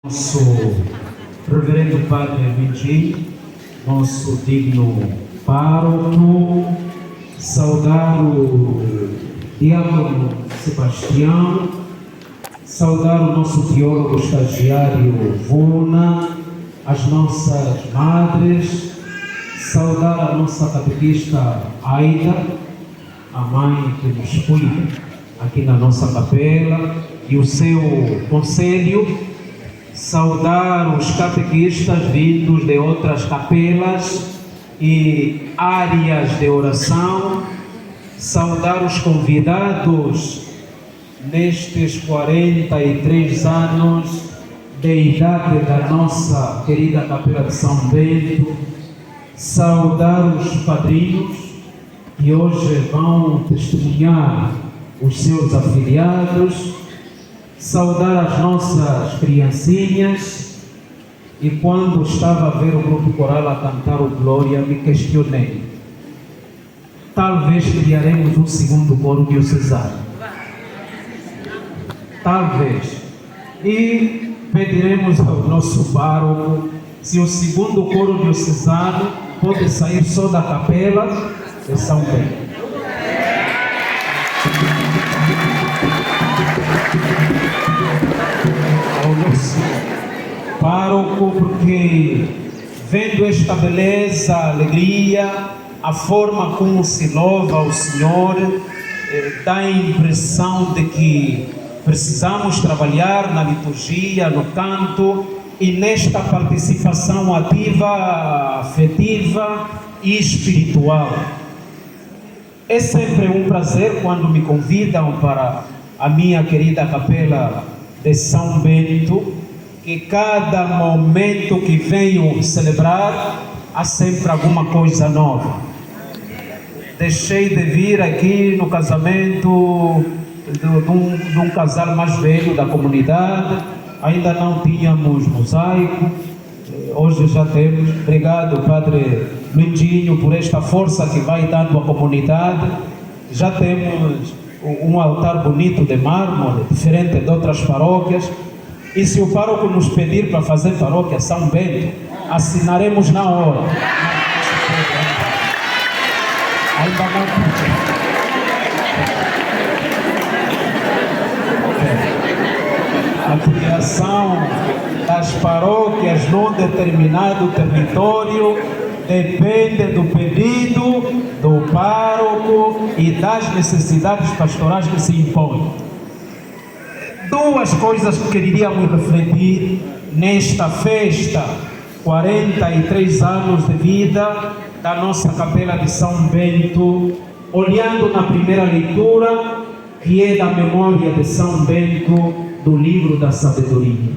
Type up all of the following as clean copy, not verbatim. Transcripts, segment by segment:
Nosso reverendo Padre Virgílio, nosso digno pároco, saudar o diácono Sebastião, saudar o nosso teólogo estagiário Vuna, as nossas madres, saudar a nossa catequista Aida, a mãe que nos cuida aqui na nossa capela, e o seu conselho. Saudar os catequistas vindos de outras capelas e áreas de oração, saudar os convidados nestes 43 anos de idade da nossa querida Capela de São Bento, saudar os padrinhos que hoje vão testemunhar os seus afiliados, saudar as nossas criancinhas. E quando estava a ver o grupo coral a cantar o Glória, me questionei: talvez criaremos um segundo coro diocesano, talvez, e pediremos ao nosso pároco se o segundo coro diocesano pode sair só da capela de São Bento. Ao nosso pároco, porque vendo esta beleza, alegria, a forma como se louva o Senhor, dá a impressão de que precisamos trabalhar na liturgia, no canto e nesta participação ativa, afetiva e espiritual. É sempre um prazer quando me convidam para a minha querida capela de São Bento, que cada momento que venho celebrar há sempre alguma coisa nova. Deixei de vir aqui no casamento de um casal mais velho da comunidade, ainda não tínhamos mosaico, hoje já temos. Obrigado, Padre Luizinho, por esta força que vai dando à comunidade. Já temos um altar bonito de mármore, diferente de outras paróquias. E se o pároco nos pedir para fazer paróquia São Bento, assinaremos na hora. Ainda não. A criação das paróquias num determinado território depende do pedido do pároco e das necessidades pastorais que se impõem. Duas coisas que queríamos refletir nesta festa, 43 anos de vida da nossa Capela de São Bento, olhando na primeira leitura, que é da memória de São Bento, do livro da sabedoria.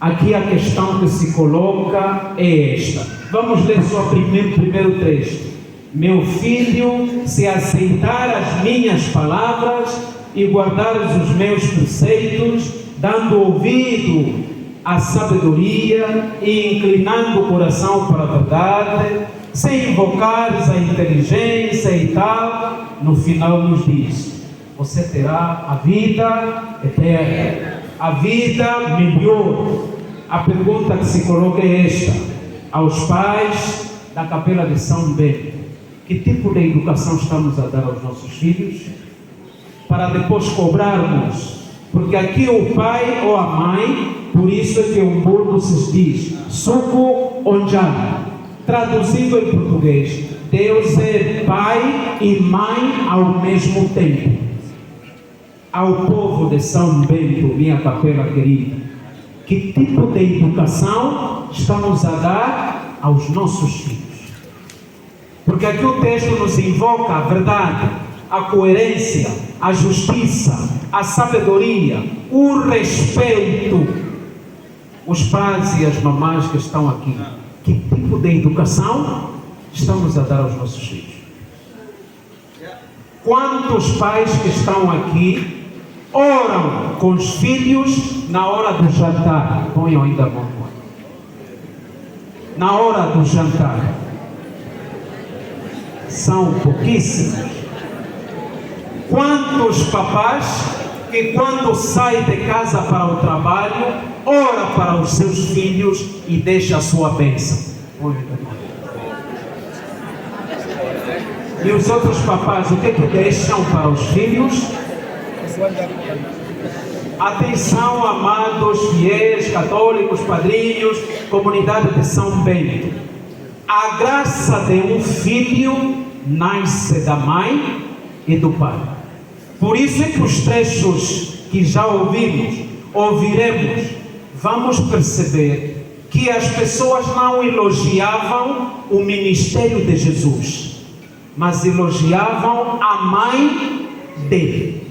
Aqui a questão que se coloca é esta. Vamos ler só o primeiro trecho. Meu filho, se aceitar as minhas palavras e guardares os meus preceitos, dando ouvido à sabedoria e inclinando o coração para a verdade, sem invocares a inteligência e tal, no final nos diz: você terá a vida eterna, a vida melhor. A pergunta que se coloca é esta: aos pais da Capela de São Bento, que tipo de educação estamos a dar aos nossos filhos? Para depois cobrarmos, porque aqui o pai ou a mãe, por isso é que um burro se diz suco onjana. Traduzindo em português, Deus é pai e mãe ao mesmo tempo. Ao povo de São Bento, minha capela querida, que tipo de educação estamos a dar aos nossos filhos? Porque aqui o texto nos invoca a verdade, a coerência, a justiça, a sabedoria, o respeito. Os pais e as mamães que estão aqui, que tipo de educação estamos a dar aos nossos filhos? Quantos pais que estão aqui oram com os filhos na hora do jantar? Ponham ainda a mão. Na hora do jantar. São pouquíssimos. Quantos papás que que quando sai de casa para o trabalho, ora para os seus filhos e deixa a sua bênção. E os outros papais, o que deixam para os filhos? Atenção, amados fiéis, católicos, padrinhos, comunidade de São Bento. A graça de um filho nasce da mãe e do pai. Por isso é que os trechos que já ouviremos, vamos perceber que as pessoas não elogiavam o ministério de Jesus, mas elogiavam a mãe dele.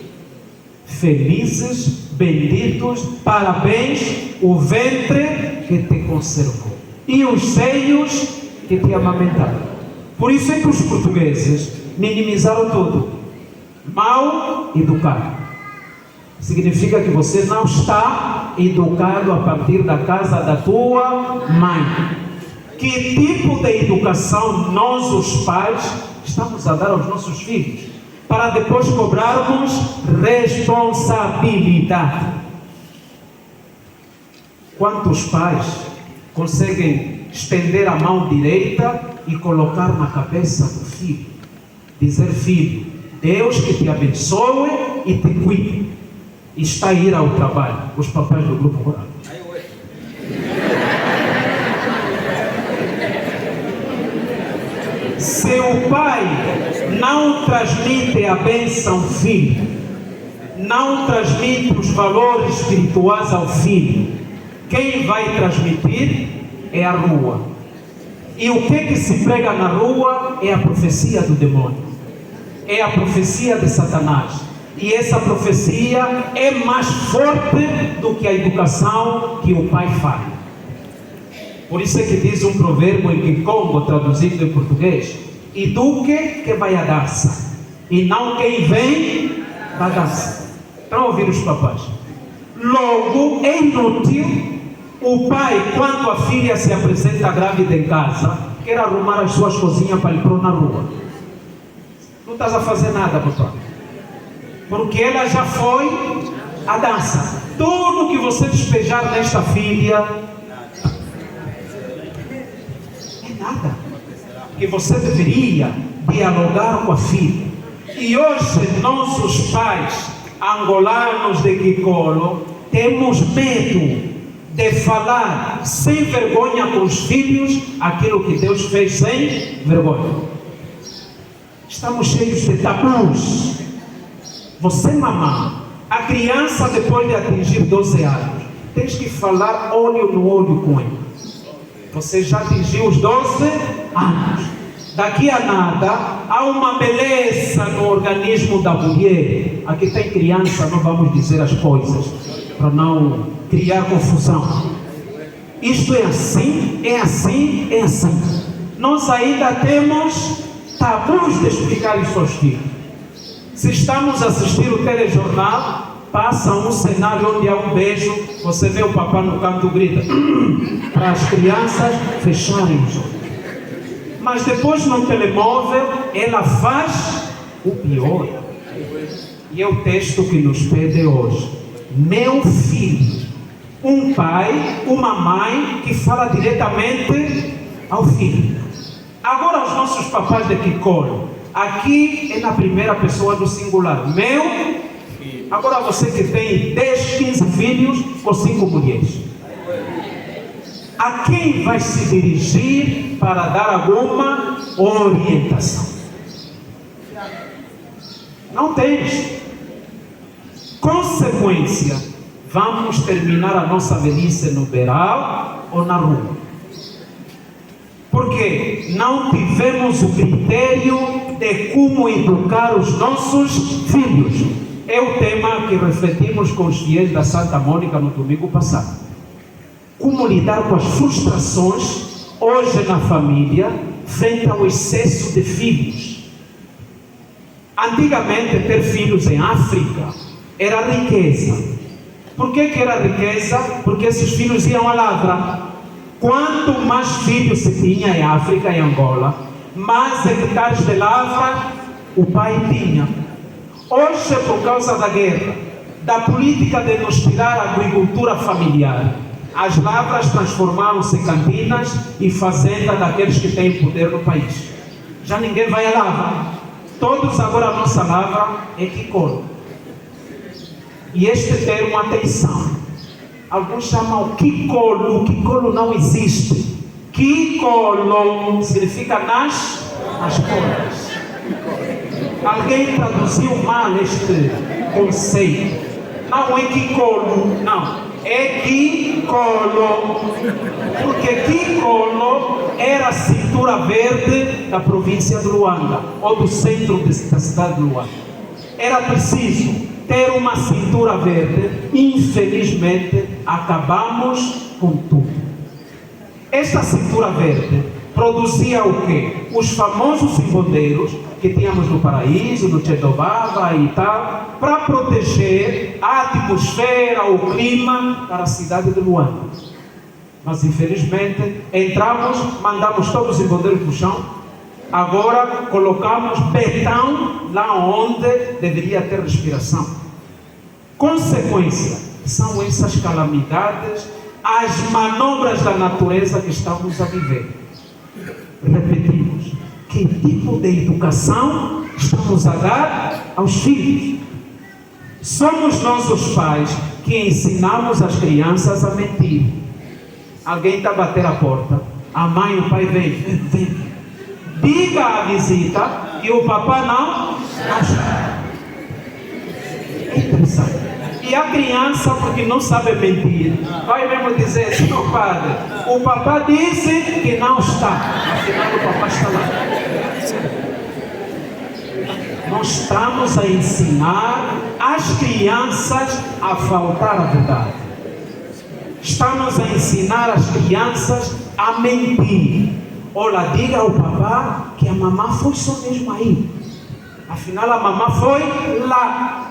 Felizes, benditos, parabéns, o ventre que te conservou e os seios que te amamentaram. Por isso é que os portugueses minimizaram tudo. Mal educado. Significa que você não está educado a partir da casa da tua mãe. Que tipo de educação nós, os pais, estamos a dar aos nossos filhos? Para depois cobrarmos responsabilidade. Quantos pais conseguem estender a mão direita e colocar na cabeça do filho? Dizer: filho, Deus que te abençoe e te cuide. E está a ir ao trabalho. Os papais do grupo rural. Se o pai não transmite a bênção ao filho, não transmite os valores espirituais ao filho, quem vai transmitir é a rua. E o que se prega na rua é a profecia do demônio, é a profecia de Satanás. E essa profecia é mais forte do que a educação que o pai faz. Por isso é que diz um provérbio em Kikongo, traduzido em português: eduque que vai a dança, e não quem vem da dança. Estão a ouvir os papais? Logo, é inútil o pai, quando a filha se apresenta grávida em casa, quer arrumar as suas coisinhas para ir pôr na rua. Não estás a fazer nada, papai, porque ela já foi à dança. Tudo que você despejar nesta filha é nada. Que você deveria dialogar com a filha. E hoje nós, os pais angolanos de Kikolo, temos medo de falar sem vergonha com os filhos aquilo que Deus fez sem vergonha. Estamos cheios de tabus. Você, mamãe, a criança depois de atingir 12 anos, tens que falar olho no olho com ele. Você já atingiu os 12 anos. Daqui a nada, há uma beleza no organismo da mulher. Aqui tem criança, não vamos dizer as coisas, para não criar confusão. Isto é assim, é assim, é assim. Nós ainda temos tabus de explicar isso aos filhos. Se estamos a assistir o telejornal, passa um cenário onde há um beijo, você vê o papai no canto grita para as crianças fecharem os olhos. Mas depois no telemóvel ela faz o pior. E é o texto que nos pede hoje. Meu filho, um pai, uma mãe que fala diretamente ao filho. Agora os nossos papais de Kikolo, aqui é na primeira pessoa do singular. Meu filho. Agora você que tem 10, 15 filhos com 5 mulheres. A quem vai se dirigir para dar alguma orientação? Não tens. Consequência, vamos terminar a nossa velhice no beiral ou na rua. Porque não tivemos o critério de como educar os nossos filhos. É o tema que refletimos com os fiéis da Santa Mônica no domingo passado. Como lidar com as frustrações hoje na família frente ao excesso de filhos. Antigamente ter filhos em África era riqueza. Por que era riqueza? Porque esses filhos iam à lavra. Quanto mais filhos se tinha em África e Angola, mais hectares de lavra o pai tinha. Hoje, por causa da guerra, da política de nos tirar a agricultura familiar. As lavras transformaram-se em cantinas e fazenda daqueles que têm poder no país. Já ninguém vai à lavra. Todos agora a nossa lavra é quicolo. E este termo, atenção, alguns chamam quicolo. Quicolo não existe. Quicolo significa nas colas. Alguém traduziu mal este conceito. Não é quicolo, não. É quicolo. Porque quicolo era a cintura verde da província de Luanda, ou do centro da cidade de Luanda. Era preciso ter uma cintura verde. Infelizmente, acabamos com tudo. Esta cintura verde produzia o quê? Os famosos embondeiros que tínhamos no Paraíso, no Chedobava e tal, para proteger a atmosfera, o clima para a cidade de Luanda. Mas infelizmente entramos, mandamos todos os embondeiros para o chão, agora colocamos betão lá onde deveria ter respiração. Consequência, são essas calamidades, as manobras da natureza que estamos a viver. Repetimos, que tipo de educação estamos a dar aos filhos? Somos nós os pais que ensinamos as crianças a mentir. Alguém está a bater a porta, a mãe e o pai vem. Diga à visita que o papá não acha. É interessante. E a criança, porque não sabe mentir, vai mesmo dizer: senhor padre, o papá disse que não está, afinal o papá está lá. Nós estamos a ensinar as crianças a faltar a verdade. Estamos a ensinar as crianças a mentir. Olha, diga ao papá que a mamã foi só mesmo aí. Afinal a mamã foi lá.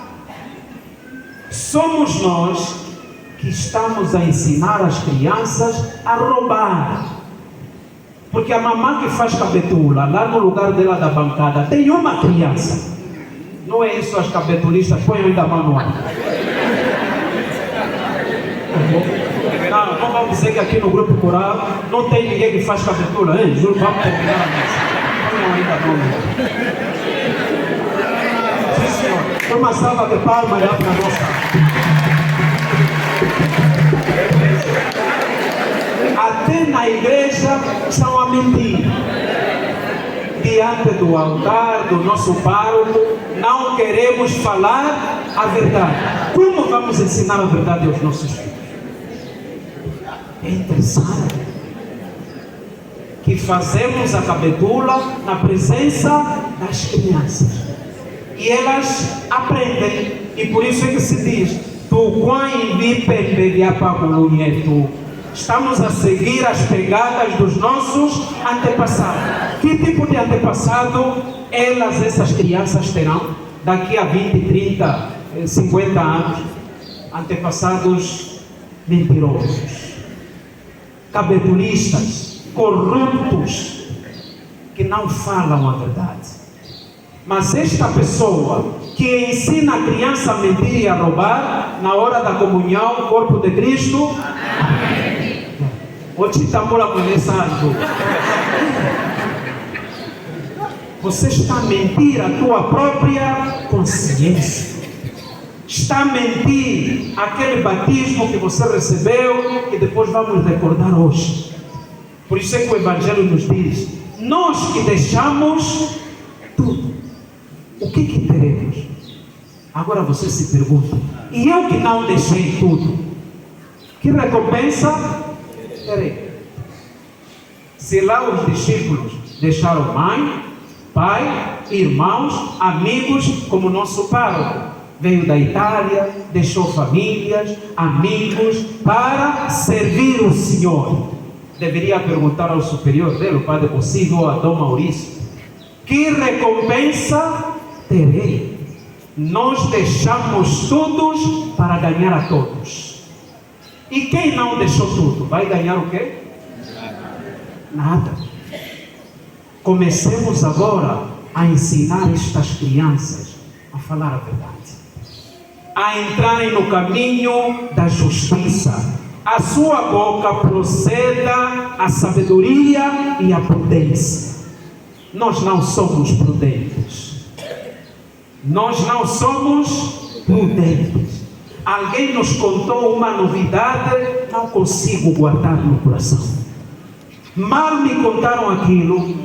Somos nós que estamos a ensinar as crianças a roubar. Porque a mamã que faz cabetula, lá no lugar dela da bancada, tem uma criança. Não é isso, as cabetulistas põem ainda a mão no ar. Não vamos dizer que aqui no grupo coral não tem ninguém que faz cabetula, hein? Juro, vamos terminar a mesa. Põem ainda a mão no ar. Uma salva de palmas lá para nossa. Até na igreja estão a mentir. Diante do altar do nosso pároco, não queremos falar a verdade. Como vamos ensinar a verdade aos nossos filhos? É interessante que fazemos a cabetula na presença das crianças. E elas aprendem, e por isso é que se diz: estamos a seguir as pegadas dos nossos antepassados. Que tipo de antepassado essas crianças terão daqui a 20, 30, 50 anos? Antepassados mentirosos, cabetulistas, corruptos, que não falam a verdade. Mas esta pessoa que ensina a criança a mentir e a roubar, na hora da comunhão, corpo de Cristo, amém. Hoje estamos a começando. Você está a mentir a tua própria consciência. Está a mentir aquele batismo que você recebeu, que depois vamos recordar hoje. Por isso é que o Evangelho nos diz: nós que deixamos tudo, o que teremos? Agora você se pergunta: e eu que não deixei tudo, que recompensa terei? Se lá os discípulos deixaram mãe, pai, irmãos, amigos, como nosso pároco, veio da Itália, deixou famílias, amigos, para servir o Senhor. Deveria perguntar ao superior dele, o padre Possível ou a Dom Maurício: que recompensa terei? Nós deixamos todos para ganhar a todos. E quem não deixou tudo, vai ganhar o quê? Nada. Comecemos agora a ensinar estas crianças a falar a verdade. a entrarem no caminho da justiça. A sua boca proceda a sabedoria e a prudência. Nós não somos prudentes. Nós não somos prudentes. Alguém nos contou uma novidade, não consigo guardar no coração. Mal me contaram aquilo,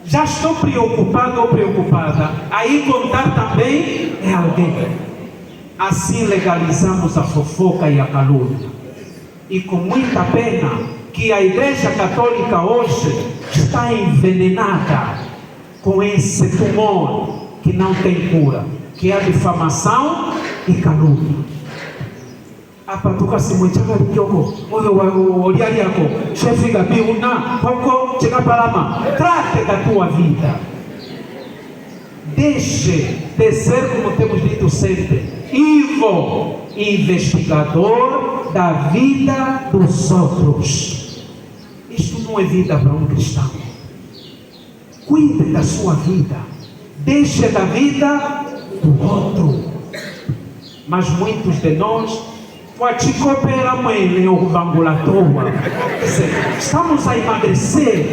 já estou preocupado ou preocupada. Aí contar também é alguém. Assim legalizamos a fofoca e a calúnia. E com muita pena que a Igreja Católica hoje está envenenada com esse tumor que não tem cura, que é a difamação e calúnia. Apatuka simuchanga likioko, oyo oriari yako, chefe gabi una, pouco chega palama, trate da tua vida. Deixe de ser, como temos dito sempre, Ivo, investigador da vida dos outros. Isto não é vida para um cristão. Cuide da sua vida. Deixe da vida do outro. Mas muitos de nós, estamos a emagrecer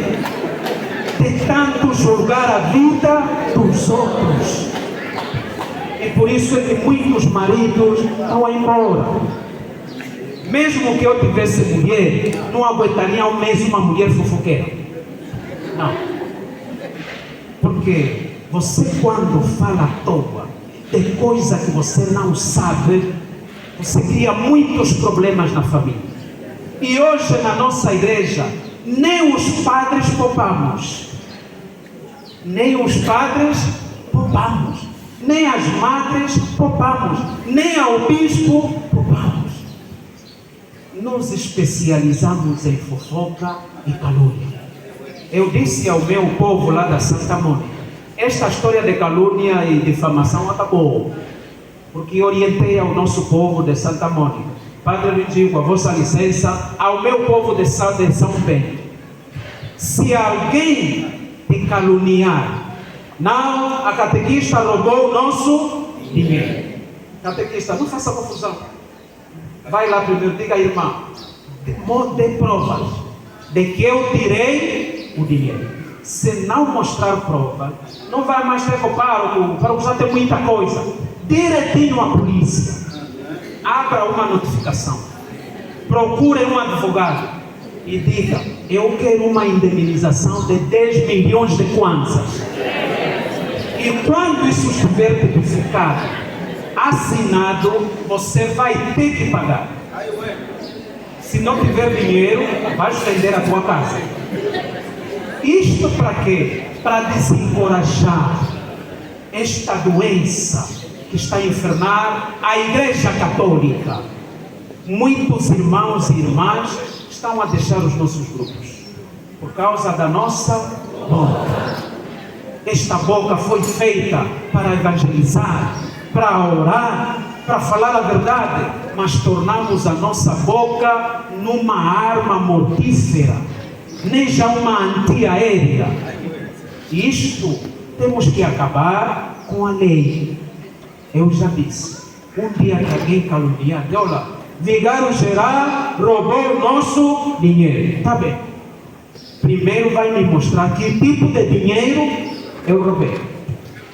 de tanto julgar a vida dos outros. E por isso é que muitos maridos vão embora. Mesmo que eu tivesse mulher, não aguentaria ao mesmo uma mulher fofoqueira. Não. Porque você, quando fala à toa de coisa que você não sabe, você cria muitos problemas na família. E hoje na nossa igreja, nem os padres poupamos. Nem os padres poupamos. Nem as madres poupamos, nem ao bispo poupamos. Nos especializamos em fofoca e calúnia. Eu disse ao meu povo lá da Santa Mônica, esta história de calúnia e difamação acabou, porque orientei ao nosso povo de Santa Mônica, Padre Luigi, com a vossa licença, ao meu povo de São Bento, se alguém te caluniar, não, a catequista roubou o nosso dinheiro. Catequista, não faça confusão. Vai lá primeiro, diga, irmã, dê provas de que eu tirei o dinheiro. Se não mostrar prova, não vai mais ter o pároco já tem muita coisa. Direitinho à polícia. Abra uma notificação. Procure um advogado e diga, eu quero uma indemnização de 10 milhões de kwanzas. E quando isso estiver tipificado, assinado, você vai ter que pagar. Se não tiver dinheiro, vai vender a tua casa. Isto para quê? Para desencorajar esta doença que está a enfermar a Igreja Católica. Muitos irmãos e irmãs estão a deixar os nossos grupos por causa da nossa boca. Esta boca foi feita para evangelizar, para orar, para falar a verdade, mas tornamos a nossa boca numa arma mortífera, nem já uma antiaérea. E isto temos que acabar com a lei. Eu já disse, um dia que alguém caluniar, olha, vigário geral roubou o nosso dinheiro. Tá bem. Primeiro vai me mostrar que tipo de dinheiro eu roubei.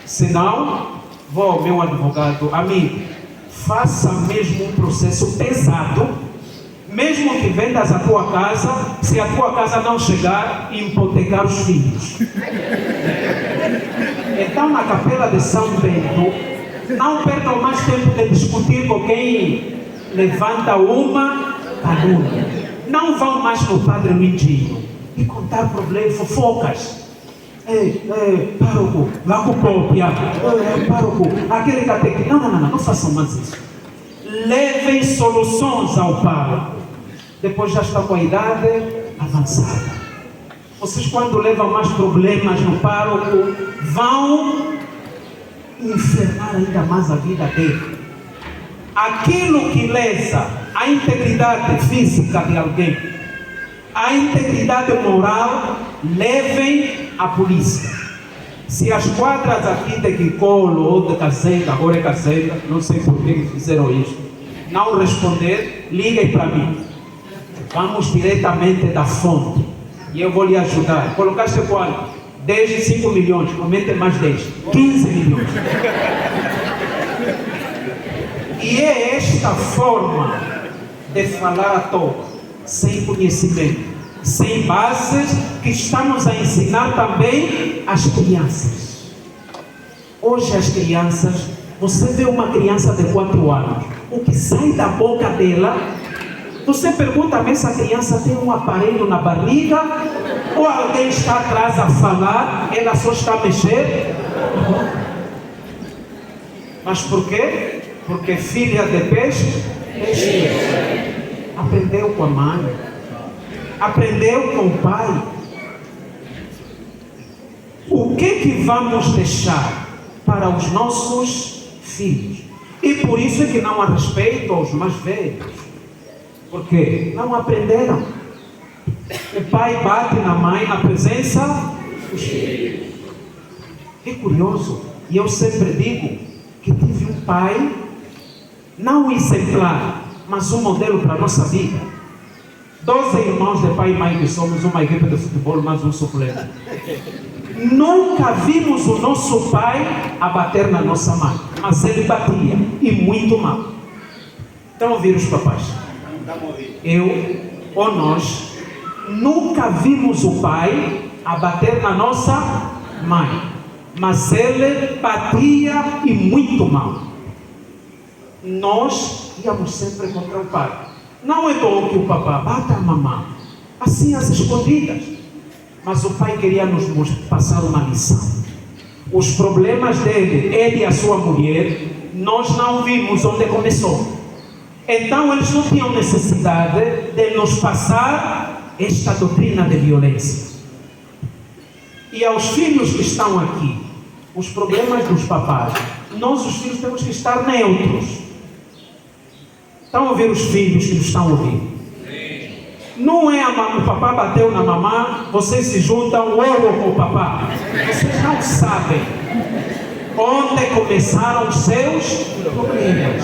Senão, vou ao meu advogado, amigo, faça mesmo um processo pesado, mesmo que vendas a tua casa, se a tua casa não chegar, hipotecar os filhos. Então, na capela de São Bento, não perdam mais tempo de discutir com quem levanta uma calúnia. Não vão mais no Padre Luigi e contar problemas, fofocas. Pároco, lá com o próprio, pároco, aquele catequista. Não façam mais isso. Levem soluções ao pároco. Depois já está com a idade avançada. Vocês, quando levam mais problemas no pároco, vão infernar ainda mais a vida dele. Aquilo que lesa a integridade física de alguém, a integridade moral, levem à polícia. Se as quadras aqui de Quicolo ou de Cazenga, agora é Cazenga, não sei por que fizeram isso, não responder, liguem para mim. Vamos diretamente da fonte e eu vou lhe ajudar. Colocaste quanto? 10 e 5 milhões, aumente mais 10, 15 milhões. E é esta forma de falar à toa, sem conhecimento, sem bases, que estamos a ensinar também às crianças. Hoje as crianças, você vê uma criança de 4 anos, o que sai da boca dela, você pergunta se essa criança tem um aparelho na barriga, ou alguém está atrás a falar, ela só está a mexer. Mas por quê? Porque filha de peixe, aprendeu com a mãe, aprendeu com o pai. O que vamos deixar para os nossos filhos? E por isso é que não há respeito aos mais velhos, porque não aprenderam. O pai bate na mãe na presença dos filhos. É curioso, e eu sempre digo que tive um pai, não exemplar, mas um modelo para a nossa vida. 12 irmãos de pai e mãe que somos, uma equipe de futebol, mais um suplente. Nunca vimos o nosso pai a bater na nossa mãe, mas ele batia, e muito mal. Estão a ouvir os papais? Eu ou nós nunca vimos o pai a bater na nossa mãe, mas ele batia e muito mal. Nós íamos sempre contra o pai. Não é bom que o papá bata a mamãe, assim às escondidas. Mas o pai queria nos passar uma lição. Os problemas dele, ele e a sua mulher, nós não vimos onde começou. Então eles não tinham necessidade de nos passar esta doutrina de violência. E aos filhos que estão aqui, os problemas dos papais, nós os filhos temos que estar neutros. Estão a ouvir os filhos que nos estão a ouvir? Não é o papá bateu na mamãe, vocês se juntam logo com o papá. Vocês não sabem onde começaram os seus problemas.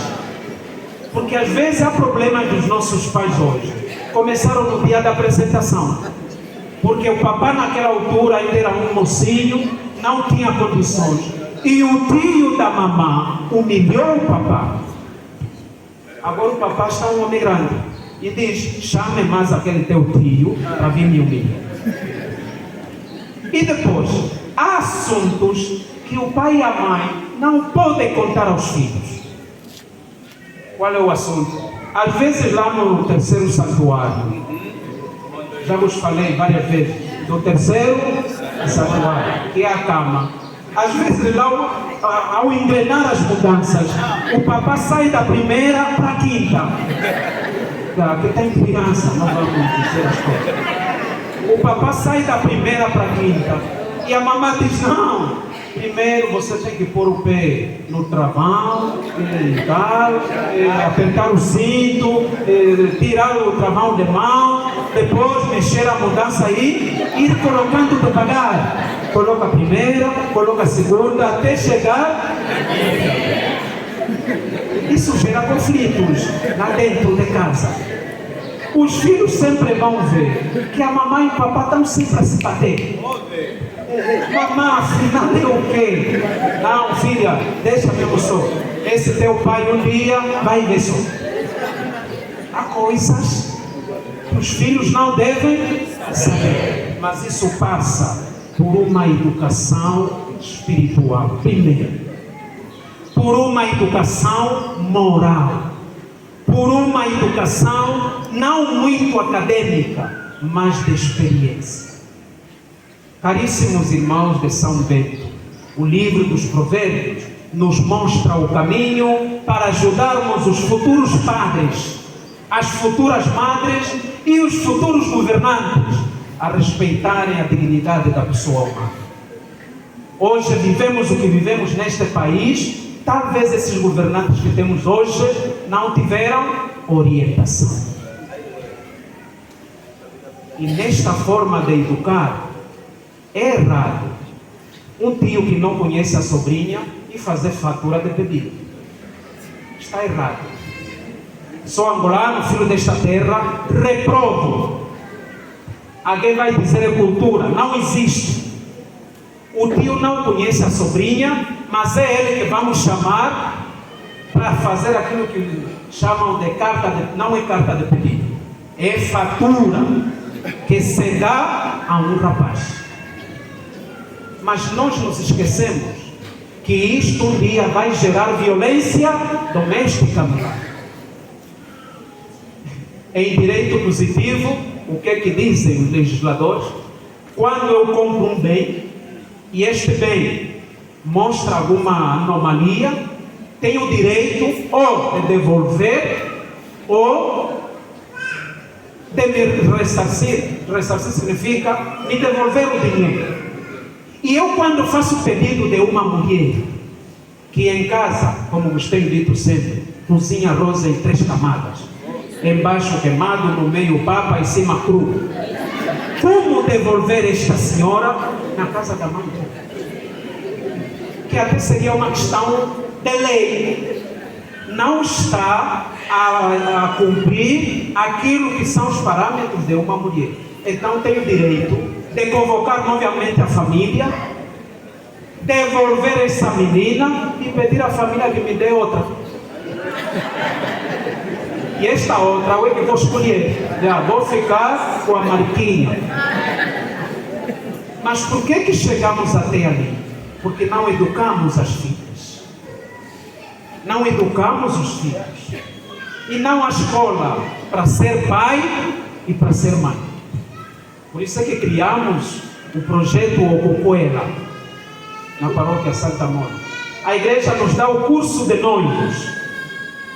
Porque às vezes há problemas dos nossos pais hoje. Começaram no dia da apresentação. Porque o papá naquela altura ainda era um mocinho, não tinha condições. E o tio da mamãe humilhou o papá. Agora o papá está um homem grande. E diz, chame mais aquele teu tio para vir me humilhar. E depois, há assuntos que o pai e a mãe não podem contar aos filhos. Qual é o assunto? Às vezes lá no terceiro santuário, já vos falei várias vezes, do terceiro santuário, que é a cama. Às vezes lá, ao engrenar as mudanças, o papá sai da primeira para a quinta. Que tem criança, não vamos dizer as coisas. O papá sai da primeira para a quinta e a mamãe diz, não, primeiro você tem que pôr o pé no travão, apertar o cinto, tirar o travão de mão, depois mexer a mudança e ir colocando devagar. Coloca a primeira, coloca a segunda, até chegar. Isso gera conflitos lá dentro de casa. Os filhos sempre vão ver que a mamãe e o papá estão sempre a se bater. Mamãe, afinal é o quê? Não, filha, deixa meu só. Esse teu pai um dia vai ver só. Há coisas que os filhos não devem saber. Mas isso passa por uma educação espiritual, primeiro. Por uma educação moral, por uma educação não muito acadêmica, mas de experiência. Caríssimos irmãos de São Bento, o livro dos Provérbios nos mostra o caminho para ajudarmos os futuros padres, as futuras madres e os futuros governantes a respeitarem a dignidade da pessoa humana. Hoje vivemos o que vivemos neste país. Talvez esses governantes que temos hoje não tiveram orientação. E nesta forma de educar, é errado um tio que não conhece a sobrinha e fazer fatura de pedido. Está errado. Sou angolano, filho desta terra, reprovo. Alguém vai dizer é cultura. Não existe. O tio não conhece a sobrinha, mas é ele que vamos chamar para fazer aquilo que chamam de carta de... Não é carta de pedido. É fatura que se dá a um rapaz. Mas nós nos esquecemos que isto um dia vai gerar violência doméstica. Em direito positivo, o que é que dizem os legisladores? Quando eu compro um bem e este bem mostra alguma anomalia, tenho o direito ou de devolver ou de me ressarcir. Ressarcir significa me devolver o dinheiro. E eu, quando faço pedido de uma mulher que em casa, como vos tenho dito sempre, cozinha arroz em 3 camadas, embaixo queimado, no meio papa, em cima cru, como devolver esta senhora na casa da mãe dela? Que até seria uma questão de lei. Não está a cumprir aquilo que são os parâmetros de uma mulher. Então tem o direito de convocar novamente a família, devolver essa menina e pedir à família que me dê outra. E esta outra eu é que vou escolher. Já vou ficar com a Mariquinha. Mas por que chegamos até ali? Porque não educamos as filhas. Não educamos os filhos. E não a escola para ser pai e para ser mãe. Por isso é que criamos o projeto Ocucuela na paróquia Santa Mônica. A igreja nos dá o curso de noivos.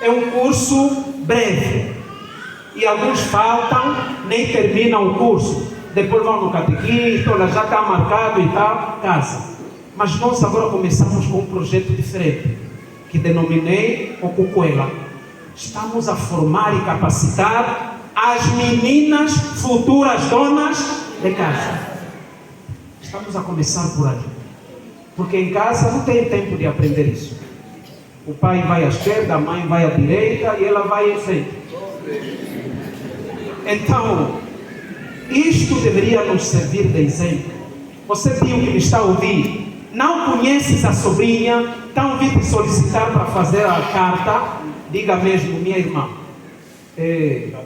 É um curso breve. E alguns faltam, nem terminam o curso. Depois vão no catequista, já está marcado e tal, casa. Mas nós agora começamos com um projeto diferente, que denominei Ocucuela. Estamos a formar e capacitar as meninas futuras donas de casa. Estamos a começar por ali. Porque em casa não tem tempo de aprender isso. O pai vai à esquerda, a mãe vai à direita e ela vai em frente. Então, isto deveria nos servir de exemplo. Você, tio que me está a ouvir, não conheces a sobrinha, então vim te solicitar para fazer a carta, diga mesmo, minha irmã,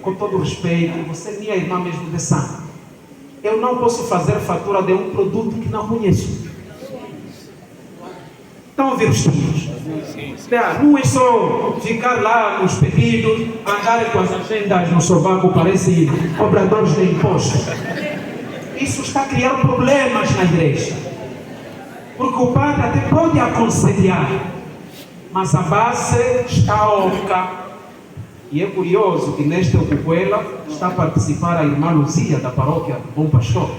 com todo respeito, você é minha irmã mesmo de sangue. Eu não posso fazer fatura de um produto que não conheço. Estão a ouvir os tios? Não é só ficar lá nos pedidos, andarem com as agendas no sovaco, parecem cobradores de impostos. Isso está a criar problemas na igreja. Porque o padre até pode aconselhar, mas a base está oca. E é curioso que nesta Ocucuela está a participar a irmã Luzia da paróquia Bom Pastor.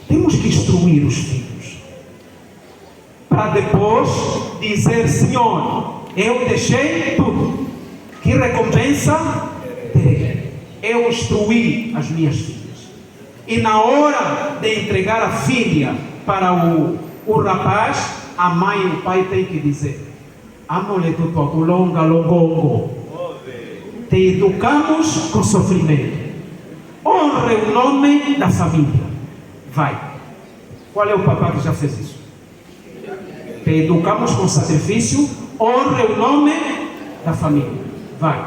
Temos que instruir os filhos para depois dizer: Senhor, eu deixei tudo, que recompensa terei? Eu instruí as minhas filhas. E na hora de entregar a filha para o rapaz, a mãe e o pai têm que dizer: amole tudo longa longongo. Te educamos com sofrimento. Honre o nome da família. Vai. Qual é o papai que já fez isso? Te educamos com sacrifício. Honre o nome da família. Vai.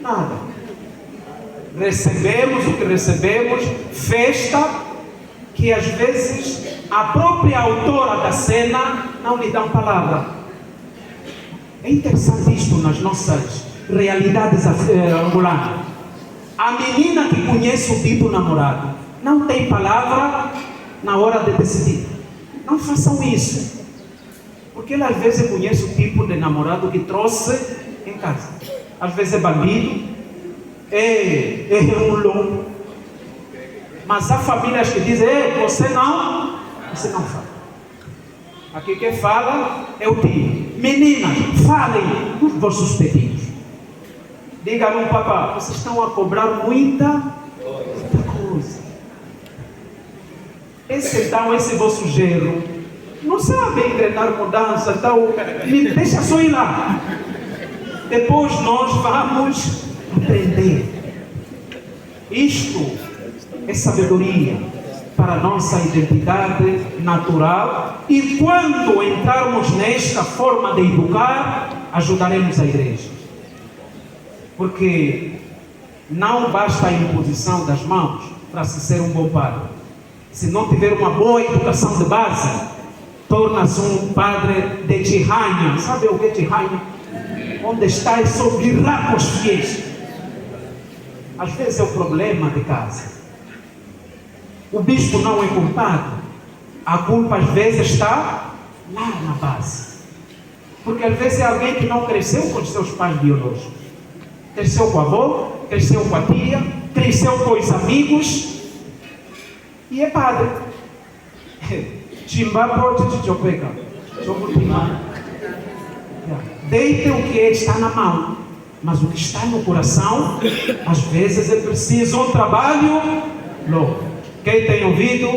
Nada. Recebemos o que recebemos. Festa que às vezes a própria autora da cena não lhe dá palavra. É interessante isto nas nossas realidades angolanas. A menina que conhece o dito namorado não tem palavra na hora de decidir. Não façam isso. Porque ela às vezes conhece o tipo de namorado que trouxe em casa. Às vezes é bandido, é um louco. Mas há famílias que dizem: você não fala. Aqui quem fala é o tio. Meninas, falem dos vossos pedidos. Digam-me, papá, vocês estão a cobrar muita coisa. esse vosso genro não sabe engrenar mudança, então me deixa só ir lá. Depois nós vamos aprender. Isto é sabedoria para a nossa identidade natural, e quando entrarmos nesta forma de educar, ajudaremos a igreja. Porque não basta a imposição das mãos para se ser um bom padre. Se não tiver uma boa educação de base, torna-se um padre de tirranha. Sabe o que é tirranha? Onde está é só virar com os fiéis. Às vezes é o problema de casa. O bispo não é culpado. A culpa às vezes está lá na base. Porque às vezes é alguém que não cresceu com os seus pais biológicos. Cresceu com a avó, cresceu com a tia, cresceu com os amigos e é padre. Chimba pode te chopeca. Deite o que está na mão, mas o que está no coração, às vezes é preciso um trabalho louco. Quem tem ouvido?